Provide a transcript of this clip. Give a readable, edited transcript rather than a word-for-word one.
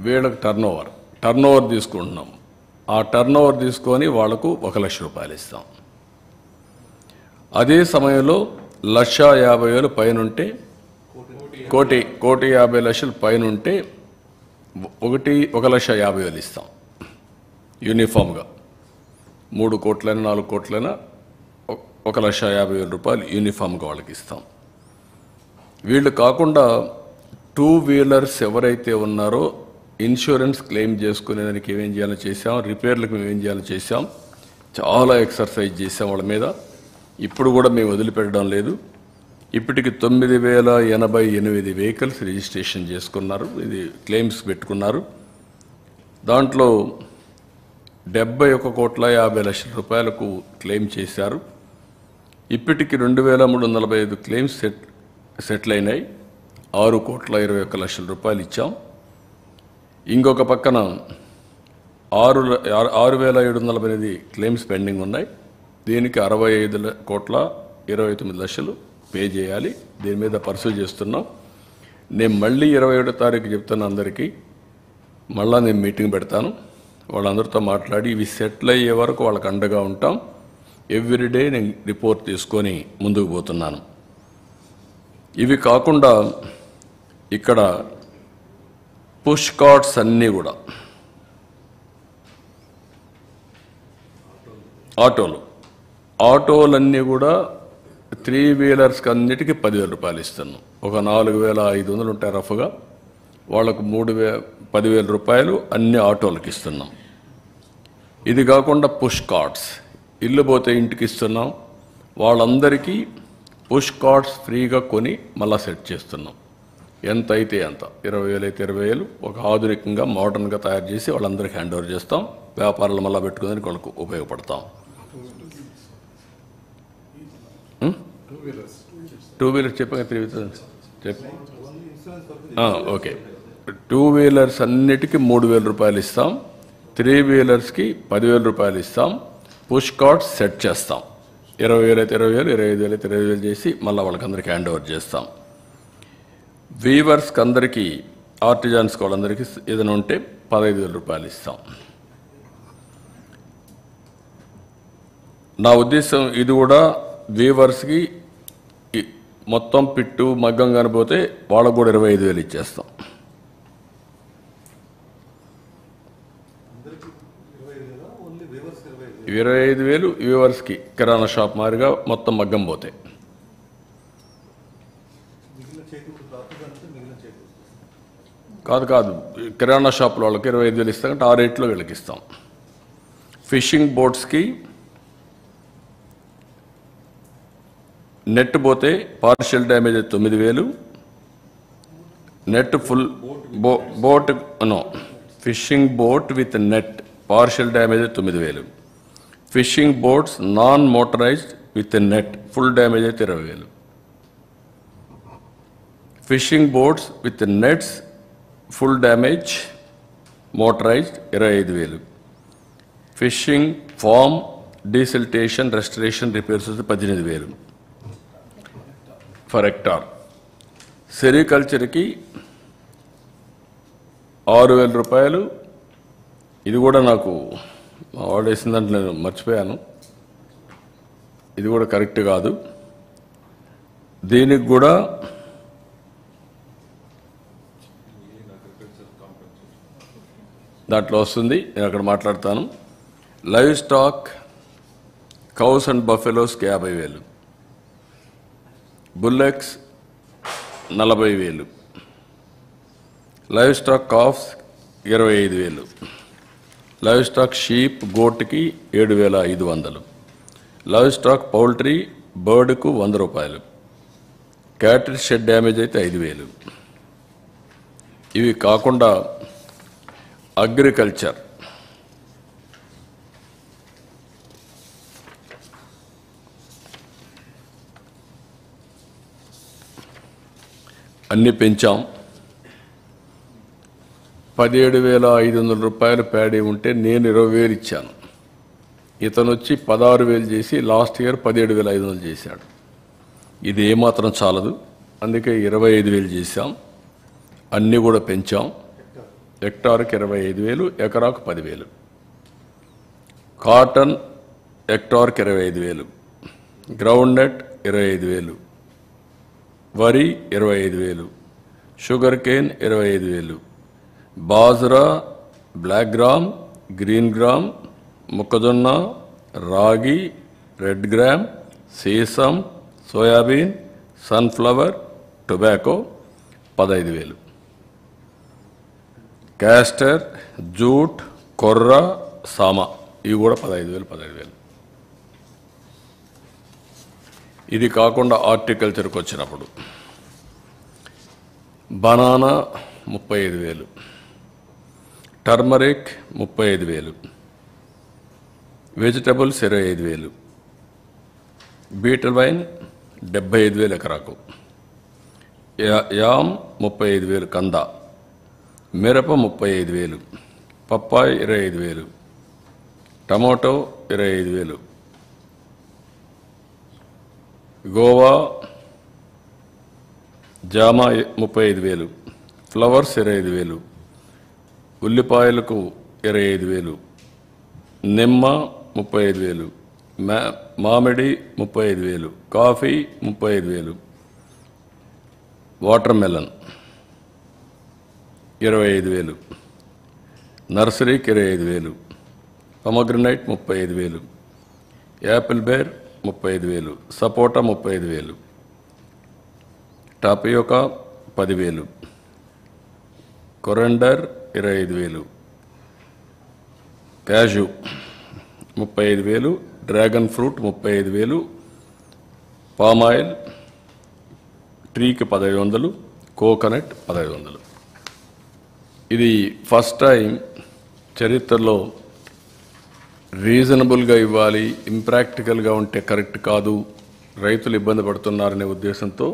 వీళ్ళకి టర్నోవర్ తీసుకుంటున్నాం. ఆ టర్నోవర్ తీసుకొని వాళ్లకు 1 లక్ష రూపాయలు ఇస్తాం. అదే సమయంలో 1,50,000 పైన ఉంటే, 1,50,00,000 పైన ఉంటే 1,50,000 ఇస్తాం యూనిఫామ్గా. 3 కోట్లైనా 4 కోట్లైనా 1,50,000 రూపాయలు యూనిఫామ్గా వాళ్ళకి ఇస్తాం. వీళ్ళు కాకుండా 2 వీలర్స్ ఎవరైతే ఉన్నారో ఇన్సూరెన్స్ క్లెయిమ్ చేసుకునేదానికి ఏమేం చేయాలో చేసాం, రిపేర్లకు మేము ఏం చేయాలో చేసాం, చాలా ఎక్సర్సైజ్ చేసాం వాళ్ళ మీద. ఇప్పుడు కూడా మేము వదిలిపెట్టడం లేదు. ఇప్పటికి 9,088 వెహికల్స్ రిజిస్ట్రేషన్ చేసుకున్నారు, ఇది క్లెయిమ్స్ పెట్టుకున్నారు. దాంట్లో 71,50,00,000 రూపాయలకు క్లెయిమ్ చేశారు. ఇప్పటికి 2,345 క్లెయిమ్స్ సెటిల్ అయినాయి. 6,21,00,000 రూపాయలు ఇచ్చాం. ఇంకొక పక్కన 6,748 క్లెయిమ్స్ పెండింగ్ ఉన్నాయి. దీనికి 65,29,00,000 పే చేయాలి. దీని మీద పర్సూ చేస్తున్నాం. నేను మళ్ళీ 27వ తారీఖు చెప్తాను అందరికీ. మళ్ళీ నేను మీటింగ్ పెడతాను. వాళ్ళందరితో మాట్లాడి ఇవి సెటిల్ అయ్యే వరకు వాళ్ళకి అండగా ఉంటాం. ఎవ్రీడే నేను రిపోర్ట్ తీసుకొని ముందుకు పోతున్నాను. ఇవి కాకుండా ఇక్కడ పుష్ కార్ట్స్ అన్నీ కూడా ఆటోలన్నీ కూడా 3 వీలర్స్కి అన్నిటికీ 10,000 రూపాయలు ఇస్తున్నాం. ఒక 4,500 ఉంటాయి రఫ్గా, వాళ్లకు 10,000 రూపాయలు అన్ని ఆటోలకు ఇస్తున్నాం. ఇది కాకుండా పుష్ కార్ట్స్ ఇల్లు పోతే ఇంటికి ఇస్తున్నాం. వాళ్ళందరికీ పుష్ కార్ట్స్ ఫ్రీగా కొని మళ్ళీ సెట్ చేస్తున్నాం. ఎంత అయితే అంత, 20,000 అయితే 20,000 ఒక ఆధునికంగా మోడర్న్గా తయారు చేసి వాళ్ళందరికీ హ్యాండ్ ఓవర్ చేస్తాం. వ్యాపారాలు మళ్ళీ పెట్టుకోవడానికి వాళ్ళకు ఉపయోగపడతాం. 2 వీలర్స్ చెప్పాక 3 వీలర్స్ ఓకే. 2 వీలర్స్ అన్నిటికీ 3,000 రూపాయలు ఇస్తాం. 3 వీలర్స్కి 10,000 రూపాయలు ఇస్తాం. పుష్ కార్ట్స్ సెట్ చేస్తాం. 20,000 అయితే 20,000, 25,000 అయితే 25,000 చేసి మళ్ళీ వాళ్ళకందరికీ హ్యాండ్ ఓవర్ చేస్తాం. వీవర్స్కి అందరికీ, ఆర్టిజాన్స్కి వాళ్ళందరికీ ఏదైనా ఉంటే 15,000 రూపాయలు ఇస్తాం. నా ఉద్దేశం ఇది కూడా వీవర్స్కి మొత్తం పిట్టు మగ్గం కానిపోతే వాళ్ళకు కూడా 25,000 ఇచ్చేస్తాం. 25,000 వీవర్స్కి కిరాణా షాప్ మారిగా మొత్తం మగ్గం పోతే. కాదు కిరాణా షాపుల వాళ్ళకి 25,000 ఇస్తాం అంటే ఆ రేట్లో వీళ్ళకి ఇస్తాం. ఫిషింగ్ బోట్స్కి నెట్ పోతే partial damage 9,000, net full boat fishing boat with net partial damage 9,000, fishing boats non motorized with net full damage అయితే 20,000, fishing boats with nets full damage motorized 25,000, fishing farm desiltation restoration repairs 18,000 per hectare. సెరికల్చర్కి 6,000 రూపాయలు. ఇది కూడా నాకు వాడేసిందంటే నేను మర్చిపోయాను, ఇది కూడా కరెక్ట్ కాదు. దీనికి కూడా దాంట్లో వస్తుంది, నేను అక్కడ మాట్లాడతాను. లైవ్ స్టాక్ కౌస్ అండ్ బఫెలోస్కి 50,000, bullocks 40,000, livestock calves 25,000, livestock sheep గోట్కి 7,500, లైవ్ స్టాక్ పౌల్ట్రీ బర్డ్కు 100 రూపాయలు, క్యాటిల్ షెడ్ డ్యామేజ్ అయితే 5,000. ఇవి కాకుండా అగ్రికల్చర్ అన్నీ పెంచాం. 17,500 రూపాయలు ప్యాడీ ఉంటే నేను 20,000 ఇచ్చాను. ఇతను వచ్చి 16,000 చేసి లాస్ట్ ఇయర్ 17,500 చేశాడు. ఇది ఏమాత్రం చాలదు, అందుకే 25,000 చేశాం. అన్నీ కూడా పెంచాం. హెక్టార్కి 25,000, ఎకరాకు 10,000. కాటన్ హెక్టార్కి 25,000, గ్రౌండ్ నట్ 25,000, వరి 25,000, sugar cane 25,000, bajra, black gram, green gram, మొక్కజొన్న, రాగి, రెడ్ గ్రామ్, సీసం, soybean, sunflower, tobacco 15,000. Castor, jute, కొర్ర, సామ ఇవి కూడా 15,000. ఇది కాకుండా హార్టికల్చర్కి వచ్చినప్పుడు banana 35,000, turmeric 35,000, vegetables 25,000, betel vine 75,000 ఎకరాకు, యామ్ 35,000 కంద, మిరప 35,000, పప్పాయి 25,000, టమాటో 25,000, గోవా జామ 35,000, ఫ్లవర్స్ 25,000, ఉల్లిపాయలకు 25,000, నిమ్మ 35,000, మామిడి 35,000, కాఫీ 35,000, వాటర్ మెలన్ 25,000, నర్సరీకి 25,000, pomegranate 35,000, apple ber 35,000, sapota 35,000, tapioca 10,000, coriander 25,000, cashew 35,000, dragon fruit 35,000, palm oil ట్రీకి 1,500, కోకోనట్ 1,500. ఇది ఫస్ట్ టైం చరిత్రలో రీజనబుల్గా ఇవ్వాలి, ఇంప్రాక్టికల్గా ఉంటే కరెక్ట్ కాదు, రైతులు ఇబ్బంది పడుతున్నారనే ఉద్దేశంతో